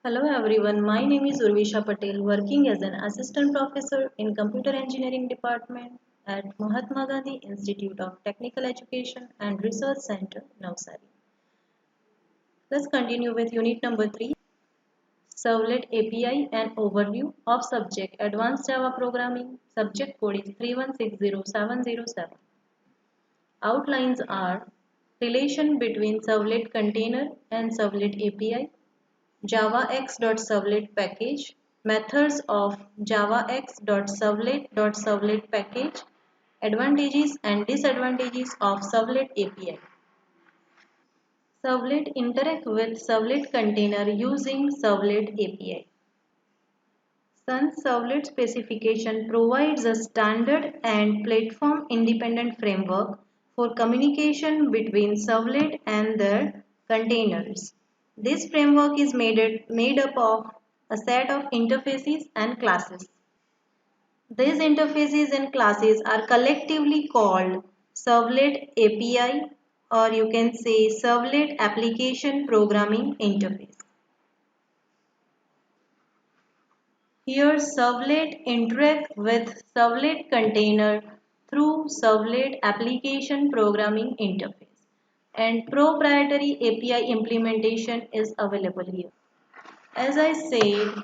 Hello everyone, my name is Urvisha Patel, working as an assistant professor in Computer Engineering Department at Mahatma Gandhi Institute of Technical Education and Research Center, Navsari. Let's continue with unit number 3, Servlet API and Overview of Subject Advanced Java Programming. Subject code is 3160707. Outlines are relation between Servlet container and Servlet API, javax.servlet package, methods of javax.servlet.servlet package, advantages and disadvantages of Servlet API. Servlet interact with Servlet container using Servlet API. Sun Servlet specification provides a standard and platform independent framework for communication between Servlet and their containers. This framework is made up of a set of interfaces and classes. These interfaces and classes are collectively called Servlet API, or you can say Servlet Application Programming Interface. Here Servlet interact with Servlet container through Servlet Application Programming Interface, and proprietary API implementation is available here. As I said,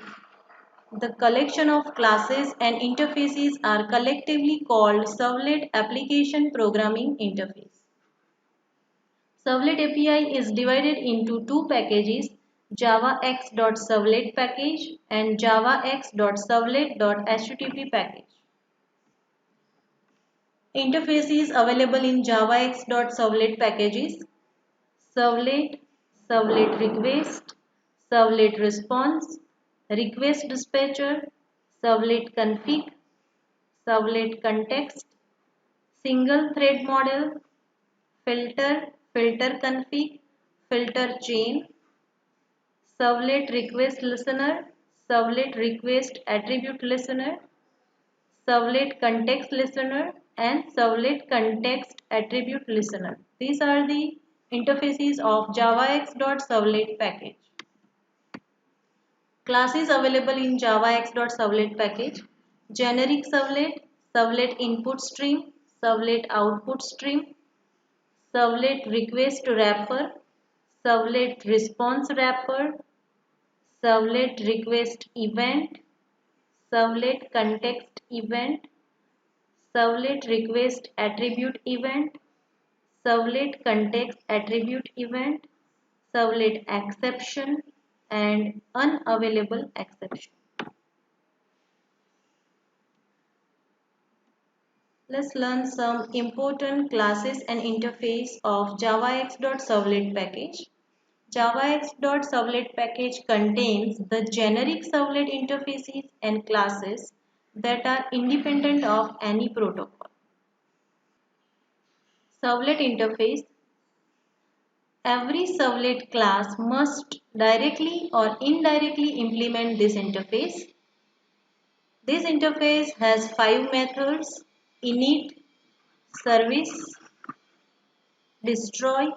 the collection of classes and interfaces are collectively called Servlet Application Programming Interface. Servlet API is divided into two packages, javax.servlet package and javax.servlet.http package. Interfaces available in javax.servlet packages: servlet, servlet request, servlet response, request dispatcher, servlet config, servlet context, single thread model, filter, filter config, filter chain, servlet request listener, servlet request attribute listener, servlet context listener, and servlet context attribute listener. These are the interfaces of javax.servlet package. Classes available in javax.servlet package: generic servlet, servlet input stream, servlet output stream, servlet request wrapper, servlet response wrapper, servlet request event, servlet context event, servlet request attribute event, servlet context attribute event, servlet exception, and unavailable exception. Let's learn some important classes and interface of javax.servlet package. javax.servlet package contains the generic servlet interfaces and classes that are independent of any protocol. Servlet interface: every servlet class must directly or indirectly implement this interface. This interface has 5 methods: init, service, destroy,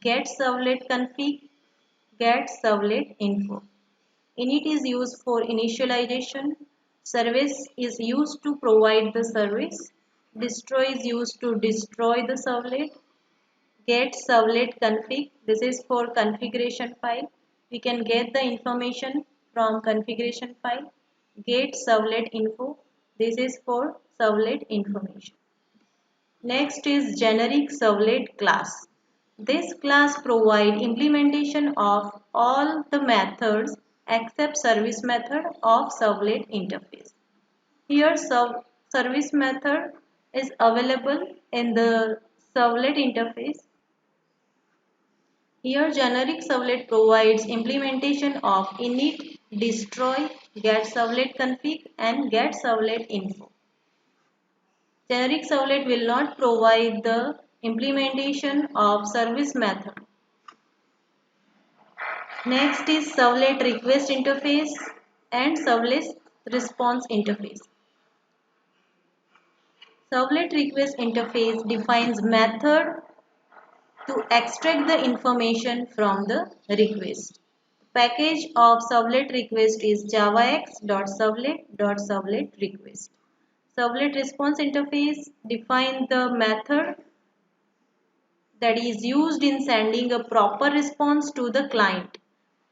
get servlet config, get servlet info. Init is used for initialization, service is used to provide the service, destroy is used to destroy the servlet, get servlet config, this is for configuration file, we can get the information from configuration file, get servlet info, this is for servlet information. Next is generic servlet class. This class provides implementation of all the methods except service method of servlet interface. Here service method is available in the servlet interface. Here generic servlet provides implementation of init, destroy, get servlet config and get servlet info. Generic servlet will not provide the implementation of service method. Next is servlet request interface and servlet response interface. Servlet request interface defines method to extract the information from the request. Package of servlet request is javax.servlet.servlet request. Servlet response interface defines the method that is used in sending a proper response to the client.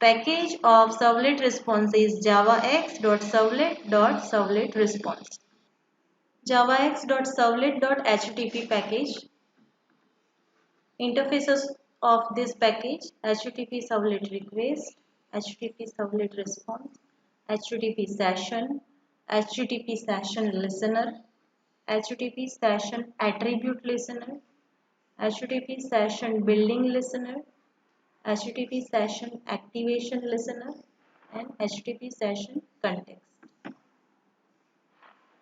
Package of servlet response is javax.servlet.servlet response. javax.servlet.http package. Interfaces of this package: HTTP servlet request, HTTP servlet response, HTTP session, HTTP session listener, HTTP session attribute listener, HTTP session building listener, HTTP session activation listener, and HTTP session context.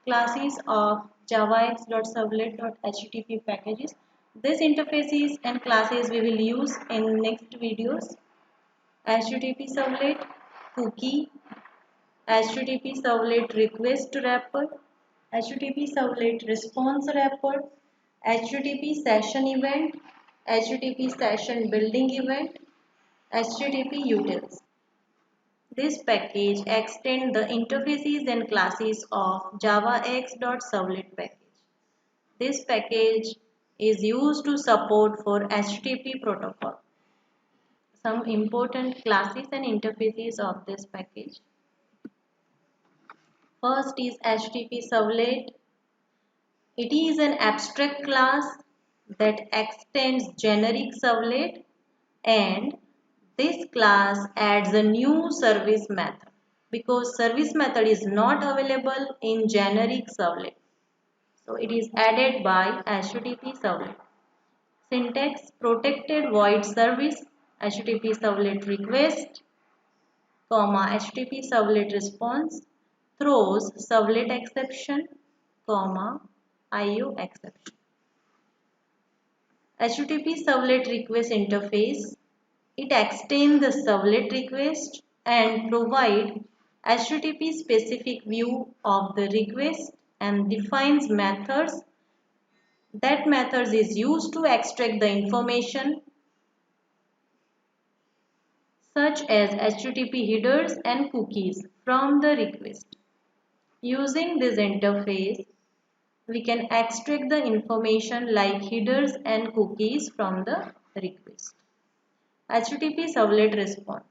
Classes of javax.servlet.http packages. These interfaces and classes we will use in next videos. HTTP servlet, cookie, HTTP servlet request wrapper, HTTP servlet response wrapper, HTTP session event, HTTP session building event, HTTP utils. This package extends the interfaces and classes of javax.servlet package. This package is used to support for HTTP protocol. Some important classes and interfaces of this package. First is HTTP servlet. It is an abstract class that extends generic servlet, and this class adds a new service method because service method is not available in generic servlet. So it is added by HTTP servlet. Syntax: protected void service, HTTP servlet request, HTTP servlet response, throws servlet exception, IO exception. HTTP servlet request interface. It extends the servlet request and provide HTTP specific view of the request and defines methods. That methods is used to extract the information such as HTTP headers and cookies from the request. Using this interface, we can extract the information like headers and cookies from the request. HTTP servlet response.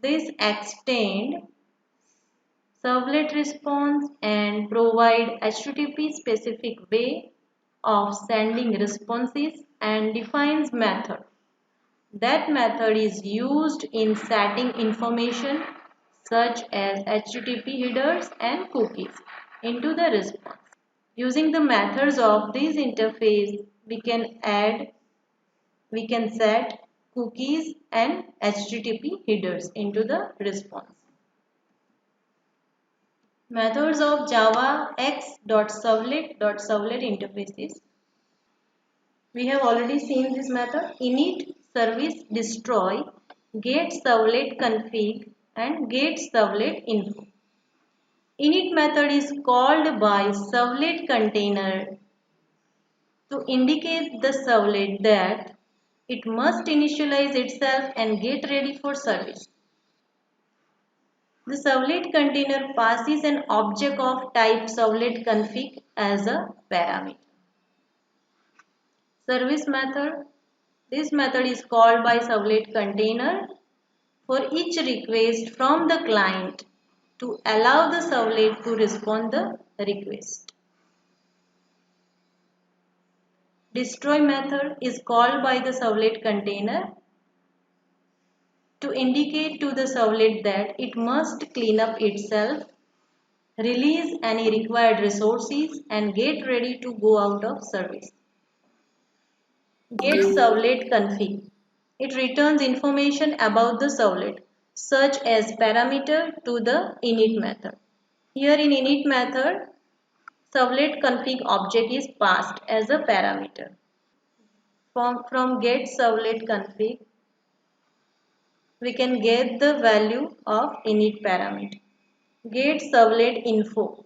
This extend servlet response and provide HTTP specific way of sending responses and defines method. That method is used in setting information such as HTTP headers and cookies into the response. Using the methods of this interface, we can set cookies and HTTP headers into the response. Methods of javax.servlet.servlet interfaces. We have already seen this method: init, service, destroy, get servlet config, and get servlet info. Init method is called by servlet container to indicate the servlet that it must initialize itself and get ready for service. The servlet container passes an object of type servlet config as a parameter. Service method. This method is called by servlet container for each request from the client to allow the servlet to respond the request. Destroy method is called by the servlet container to indicate to the servlet that it must clean up itself, release any required resources, and get ready to go out of service. Get servlet config. It returns information about the servlet, such as parameter to the init method. Here in init method, servlet config object is passed as a parameter. From get servlet config, we can get the value of init parameter. Get servlet info.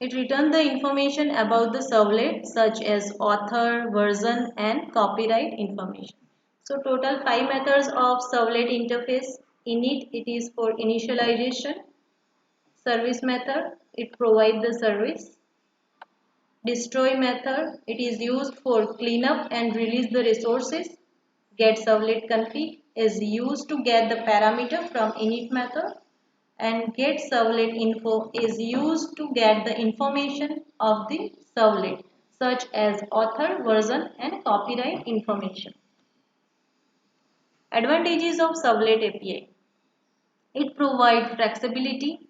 It returns the information about the servlet such as author, version, and copyright information. So total 5 methods of servlet interface. Init, it is for initialization. Service method, it provides the service. Destroy method, it is used for cleanup and release the resources. Get servlet config is used to get the parameter from init method, and get servlet info is used to get the information of the servlet such as author, version and copyright information. Advantages of servlet API. It provides flexibility,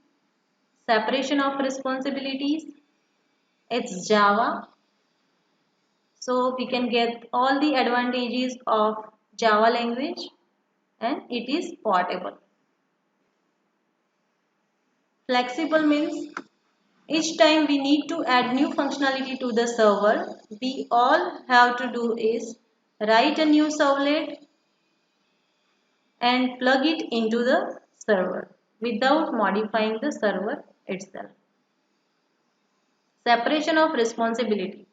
separation of responsibilities. It's Java, so we can get all the advantages of Java language, and it is portable. Flexible means each time we need to add new functionality to the server, we all have to do is write a new servlet and plug it into the server without modifying the server itself. Separation of responsibility.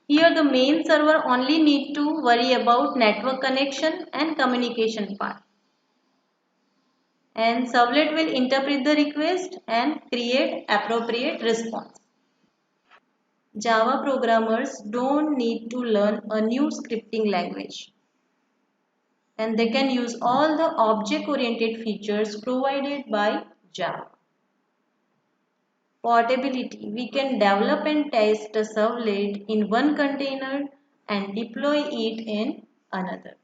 Here the main server only need to worry about network connection and communication part. And servlet will interpret the request and create appropriate response. Java programmers don't need to learn a new scripting language, and they can use all the object-oriented features provided by Java. Portability. We can develop and test a servlet in one container and deploy it in another.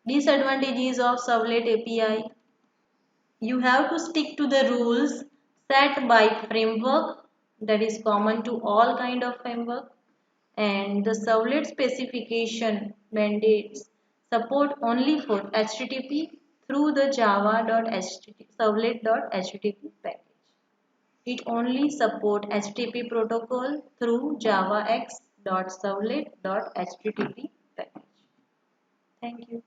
Disadvantages of Servlet API. You have to stick to the rules set by framework, that is common to all kind of framework, and the servlet specification mandates support only for HTTP through the servlet.http package. It only supports HTTP protocol through javax.servlet.http package. Thank you.